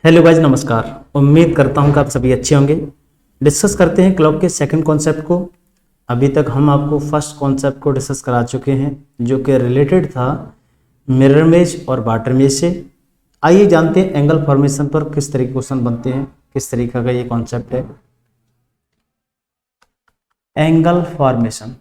Hello guys, नमस्कार। उम्मीद करता हूँ कि आप सभी अच्छे होंगे। डिस्कस करते हैं क्लॉक के सेकंड कॉन्सेप्ट को। अभी तक हम आपको फर्स्ट कॉन्सेप्ट को डिस्कस करा चुके हैं जो कि रिलेटेड था मिरर इमेज और वाटर इमेज से। आइए जानते हैं एंगल फॉर्मेशन पर किस तरीके के क्वेश्चन बनते हैं, किस तरीके का ये कॉन्सेप्ट है एंगल फॉर्मेशन।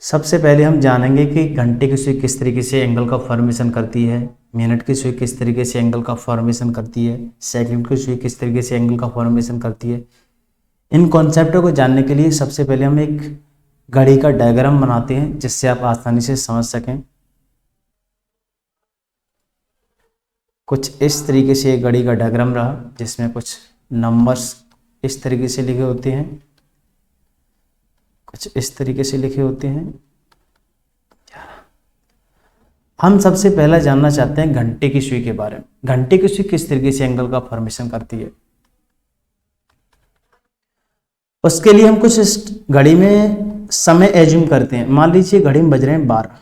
सबसे पहले हम जानेंगे कि घंटे की सुई किस तरीके से एंगल का फॉर्मेशन करती है, मिनट की सुई किस तरीके से एंगल का फॉर्मेशन करती है, सेकंड की सुई किस तरीके से एंगल का फॉर्मेशन करती है। इन कॉन्सेप्टों को जानने के लिए सबसे पहले हम एक घड़ी का डायग्राम बनाते हैं जिससे आप आसानी से समझ सकें। कुछ इस तरीके से एक घड़ी का डायग्राम रहा जिसमें कुछ नंबर्स इस तरीके से लिखे होते हैं, कुछ इस तरीके से लिखे होते हैं। हम सबसे पहला जानना चाहते हैं घंटे की सुई के बारे में। घंटे की सुई किस तरीके से एंगल का फॉर्मेशन करती है। उसके लिए हम कुछ इस घड़ी में समय एज्यूम करते हैं। मान लीजिए घड़ी में बज रहे हैं 12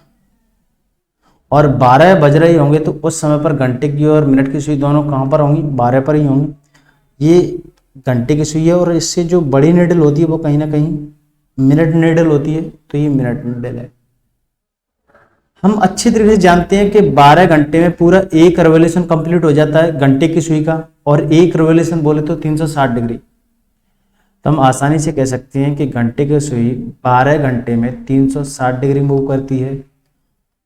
और 12 बज रहे होंगे तो उस समय पर घंटे की और मिनट की सुई दोनों कहाँ पर होंगी, 12 पर ही होंगी। ये घंटे की सुई है और इससे जो बड़ी निडल होती है वो कहीं ना कहीं मिनट निडल होती है, तो ये मिनट निडल है। हम अच्छी तरीके से जानते हैं कि 12 घंटे में पूरा एक रिवोल्यूशन कंप्लीट हो जाता है घंटे की सुई का, और एक रिवोल्यूशन बोले तो 360 डिग्री। तो हम आसानी से कह सकते हैं कि घंटे की सुई 12 घंटे में 360 डिग्री मूव करती है।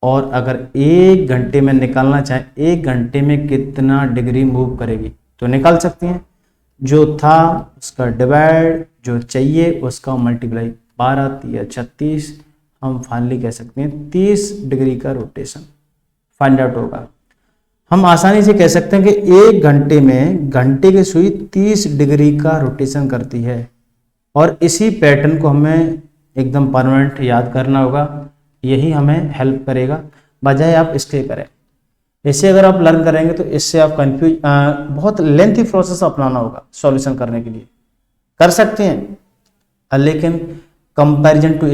और अगर एक घंटे में निकालना चाहें एक घंटे में कितना डिग्री मूव करेगी तो निकाल सकते हैं। जो था उसका डिवाइड, जो चाहिए उसका मल्टीप्लाई, 12 3 36, हम फाइनली कह सकते हैं 30 डिग्री का रोटेशन फाइंड आउट होगा। हम आसानी से कह सकते हैं कि एक घंटे में घंटे की सुई 30 डिग्री का रोटेशन करती है। और इसी पैटर्न को हमें एकदम परमानेंट याद करना होगा, यही हमें हेल्प करेगा, बजाय आप इसके करें। इसे अगर आप लर्न करेंगे तो इससे आप कंफ्यूज बहुत लेंथी प्रोसेस अपनाना होगा सॉल्यूशन करने के लिए। कर सकते हैं लेकिन कंपैरिजन टू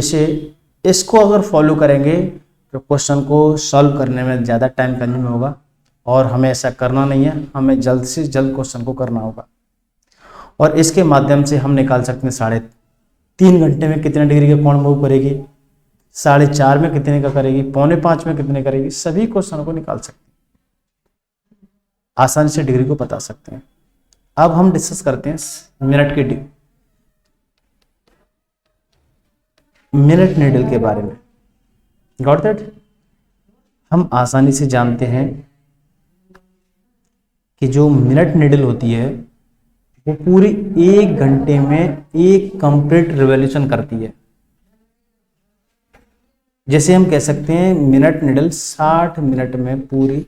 इसको अगर फॉलो करेंगे तो क्वेश्चन को सॉल्व करने में ज़्यादा टाइम कंज्यूम होगा, और हमें ऐसा करना नहीं है। हमें जल्द से जल्द क्वेश्चन को करना होगा, और इसके माध्यम से हम निकाल सकते हैं 3.5 घंटे में कितने डिग्री का कोण मूव करेगी, 4.5 में कितने का करेगी, 4.25 में कितने करेगी, सभी क्वेश्चनों को निकाल सकते हैं, आसानी से डिग्री को बता सकते हैं। अब हम डिस्कस करते हैं मिनट नीडल के बारे में। Got that? हम आसानी से जानते हैं कि जो मिनट नीडल होती है वो पूरी एक घंटे में एक कंप्लीट रिवॉल्यूशन करती है। जैसे हम कह सकते हैं मिनट नीडल 60 मिनट में पूरी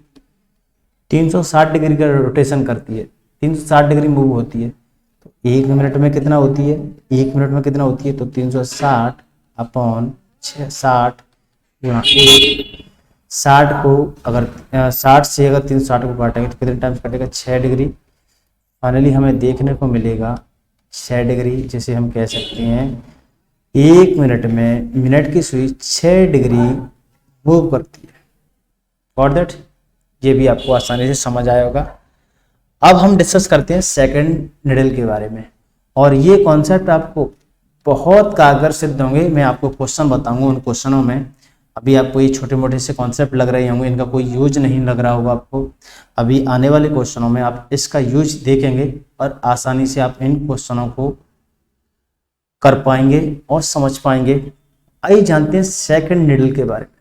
360 डिग्री का रोटेशन करती है, 360 डिग्री मूव होती है। तो एक मिनट में कितना होती है, एक मिनट में कितना होती है, तो 360 अपॉन 60 गुणा 1। 60 को अगर 60 से अगर 360 को काटेंगे तो कितने टाइम्स कटेगा, 6 डिग्री। फाइनली हमें देखने को मिलेगा 6 डिग्री। जैसे हम कह सकते हैं एक मिनट में मिनट की सुई 6 डिग्री मूव करती है। Got that? ये भी आपको आसानी से समझ आया होगा। अब हम डिस्कस करते हैं सेकंड निडल के बारे में, और ये कॉन्सेप्ट आपको बहुत कारगर सिद्ध होंगे। मैं आपको क्वेश्चन बताऊंगा, उन क्वेश्चनों में अभी आपको ये छोटे मोटे से कॉन्सेप्ट लग रहे होंगे, इनका कोई यूज नहीं लग रहा होगा आपको। अभी आने वाले क्वेश्चनों में आप इसका यूज देखेंगे और आसानी से आप इन क्वेश्चनों को कर पाएंगे और समझ पाएंगे। आइए जानते हैं सेकंड निडल के बारे में।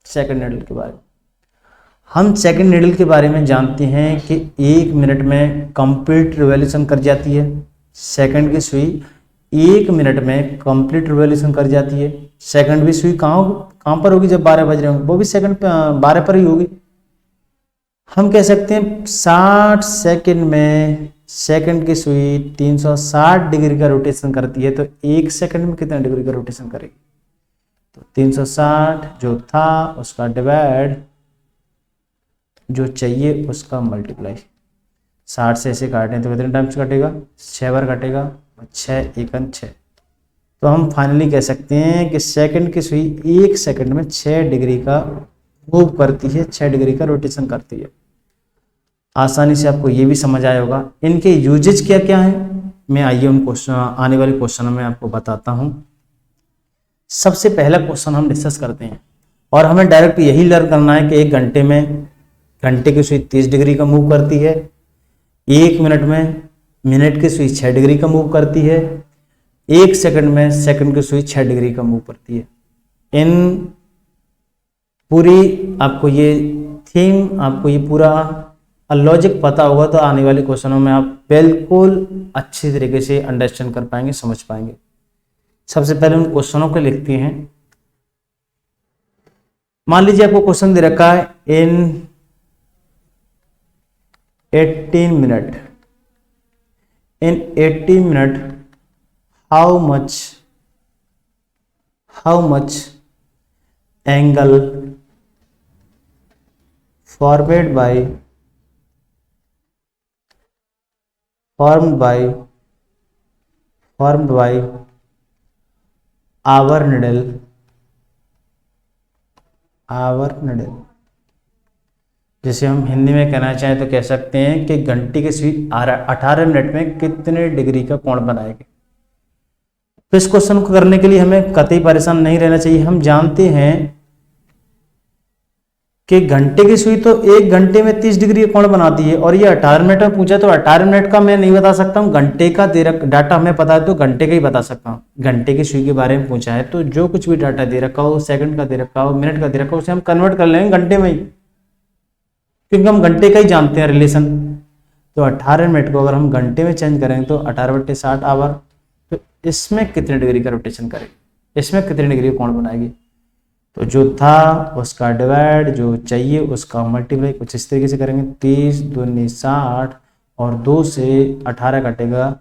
सेकंड निडल के बारे में हम सेकंड निडल के बारे में जानते हैं कि एक मिनट में कंप्लीट रिवॉल्यूशन कर जाती है। सेकंड की सुई एक मिनट में कंप्लीट रिवॉल्यूशन कर जाती है। सेकंड भी सुई कहाँ पर होगी, जब 12 बज रहे होंगे वो भी सेकंड 12 पर ही होगी। हम कह सकते हैं 60 सेकंड में सेकंड की सुई 360 डिग्री का रोटेशन करती है, तो एक सेकंड में कितना डिग्री का रोटेशन करेगी, तो 360 जो था उसका डिवाइड, जो चाहिए उसका मल्टीप्लाई। 60 से ऐसे काटें तो कितने टाइम्स कटेगा, 6 बार कटेगा, 6 एकन 6। तो हम फाइनली कह सकते हैं कि सेकंड की सुई एक सेकंड में 6 डिग्री का मूव करती है, 6 डिग्री का रोटेशन करती है। आसानी से आपको ये भी समझ आया होगा। इनके यूजेज क्या क्या हैं, मैं आइए उन क्वेश्चन आने वाले क्वेश्चनों में आपको बताता हूं। सबसे पहला क्वेश्चन हम डिस्कस करते हैं और हमें डायरेक्ट यही लर्न करना है कि 1 घंटे में घंटे की सुई 30 डिग्री का मूव करती है, 1 मिनट में मिनट की सुई 6 डिग्री का मूव करती है, 1 सेकंड में सेकंड की सुई 6 डिग्री का मूव करती है। इन पूरी आपको ये थीम, आपको ये पूरा लॉजिक पता होगा तो आने वाले क्वेश्चनों में आप बिल्कुल अच्छी तरीके से अंडरस्टैंड कर पाएंगे, समझ पाएंगे। सबसे पहले उन क्वेश्चनों को लिखते हैं। मान लीजिए आपको क्वेश्चन दे रखा है इन 18 minute, in 80 minute how much angle formed by our needle, जैसे हम हिंदी में कहना चाहें तो कह सकते हैं कि घंटे की सुई 18 मिनट में कितने डिग्री का कोण बनाएगी। तो इस क्वेश्चन को करने के लिए हमें कतई परेशान नहीं रहना चाहिए। हम जानते हैं कि घंटे की सुई तो 1 घंटे में 30 डिग्री का कोण बनाती है और ये 18 मिनट में पूछा तो 18 मिनट का मैं नहीं बता सकता हूँ, घंटे का डाटा हमें पता है तो घंटे का ही बता सकता हूँ। घंटे की सुई के बारे में पूछा है तो जो कुछ भी डाटा दे रखा हो, सेकंड का दे रखा हो, मिनट का दे रखा हो, उसे हम कन्वर्ट कर लेंगे घंटे में ही, क्योंकि हम घंटे का ही जानते हैं रिलेशन। तो 18 मिनट को अगर हम घंटे में चेंज करेंगे तो 18/60 आवर, तो इसमें कितने डिग्री का रोटेशन करेगी, इसमें कितने डिग्री का कोण बनाएगी। तो जो था उसका डिवाइड, जो चाहिए उसका मल्टीप्लाई, कुछ इस तरीके से करेंगे। 30 दूनी 60 और 2 से 18 कटेगा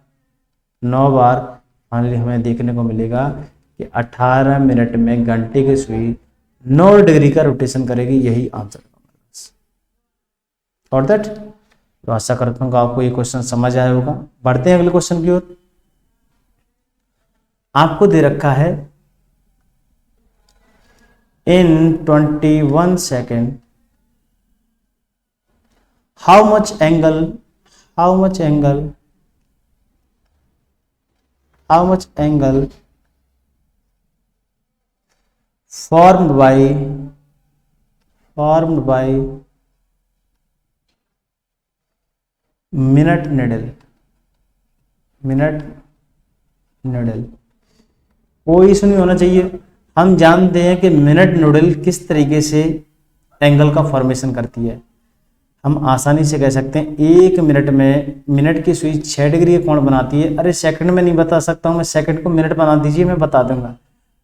9 बार। फाइनली हमें देखने को मिलेगा कि 18 मिनट में घंटे की सुई 9 डिग्री का रोटेशन करेगी। यही आंसर और दैट। तो आशा करता हूँ कि आपको ये क्वेश्चन समझ आया होगा। बढ़ते हैं अगले क्वेश्चन की ओर। आपको दे रखा है in 21 second how much angle formed by minute needle, कोई इशू नहीं होना चाहिए। हम जानते हैं कि मिनट नूडल किस तरीके से एंगल का फॉर्मेशन करती है। हम आसानी से कह सकते हैं 1 मिनट में मिनट की सुई 6 डिग्री का कोण बनाती है। अरे सेकंड में नहीं बता सकता हूँ मैं, सेकंड को मिनट बना दीजिए, मैं बता दूंगा।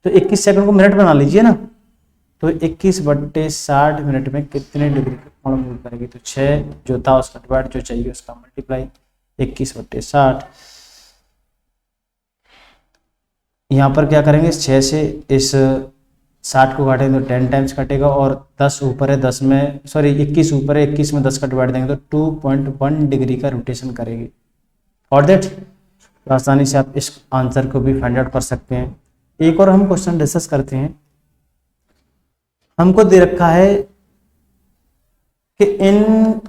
तो 21 सेकंड को मिनट बना लीजिए ना। तो 21/60 मिनट में कितने डिग्री का कोण मूव करेगी। तो 6 जो था उसका डिवाइड, जो चाहिए उसका मल्टीप्लाई, 21/60। यहाँ पर क्या करेंगे, 6 से इस 60 को काटेंगे तो 10 टाइम्स कटेगा और 10 ऊपर है, 10 में सॉरी 21 ऊपर है, 21 में 10 का डिवाइड देंगे तो 2.1 डिग्री का रोटेशन करेगी। और दैट तो आसानी से आप इस आंसर को भी फाइंड आउट कर सकते हैं। एक और हम क्वेश्चन डिस्कस करते हैं। हमको दे रखा है कि इन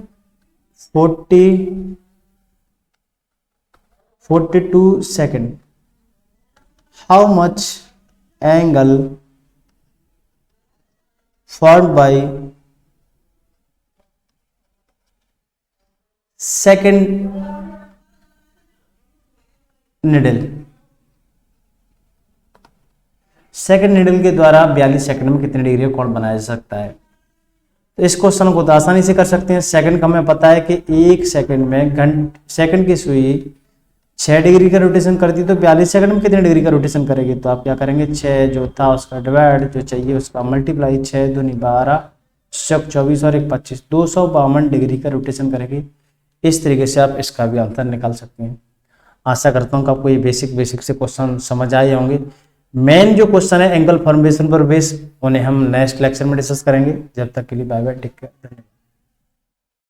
42 second how much angle formed by second needle, second needle के द्वारा 42 सेकंड में कितने डिग्री का कोण बनाया जा सकता है। तो इस क्वेश्चन को तो आसानी से कर सकते हैं। सेकंड का हमें पता है कि 1 सेकंड में सेकंड की सुई 6 डिग्री का रोटेशन करती है, तो 42 सेकंड में कितने डिग्री का रोटेशन करेगी। तो आप क्या करेंगे, 6 जो था उसका डिवाइड, जो चाहिए उसका मल्टीप्लाई, 6 दूनी 12, 24 और 1 25, 252 डिग्री का रोटेशन करेगी। इस तरीके से आप इसका भी आंसर निकाल सकते हैं। आशा करता हूँ कि आपको ये बेसिक से क्वेश्चन समझ आए होंगे। मेन जो क्वेश्चन है एंगल फॉर्मेशन पर बेस, उन्हें हम नेक्स्ट लेक्चर में डिस्कस करेंगे। जब तक के लिए बाय बाय, टेक केयर, धन्यवाद।